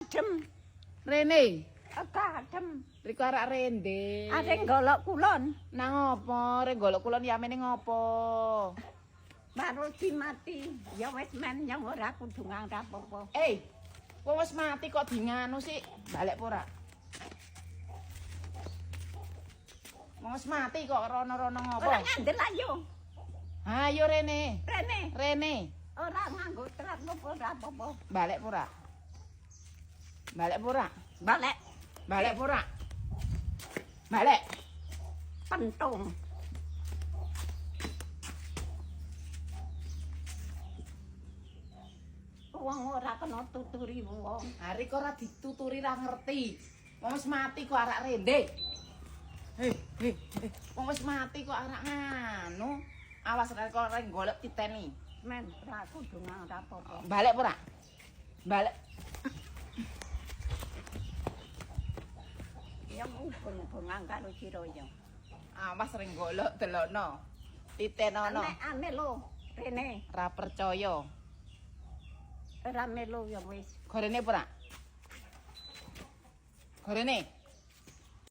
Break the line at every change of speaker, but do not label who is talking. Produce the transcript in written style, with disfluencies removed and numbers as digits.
Adem.
Rene.
Adem.
Riko arek rende.
Arek golok kulon.
Nang opo? Rek golok kulon yamene ngopo?
Baru mati. Ya wis men yang ora kudu ngarep apa.
Wong wis mati kok dinganu sih? Balik apa ora? Wong wis mati kok rono-rono ngopo?
Ora ngandel ayo.
Ayo Rene. Rene.
Ora nganggo terat apa ora apa.
Balik apa ora? Balik apa ora?
Balik.
Balik apa ora? Balik.
Pentung. Wong ora kena tuturi wong.
Hari kok ora dituturi ra ngerti. Wong wis mati kok arak rende. Wong wis mati kok arak nganu. Awas rek kok rek golek titeni.
Men, ora kudu ngarep apa.
Balik apa ora? Balik.
Yang ubeng-ubengan karo sira ya.
Awas rek golek delokno. Titenono.
Ane lho, Rene.
Ra percaya.
Ora melu ya wis.
Gorene apa ora? Gorene.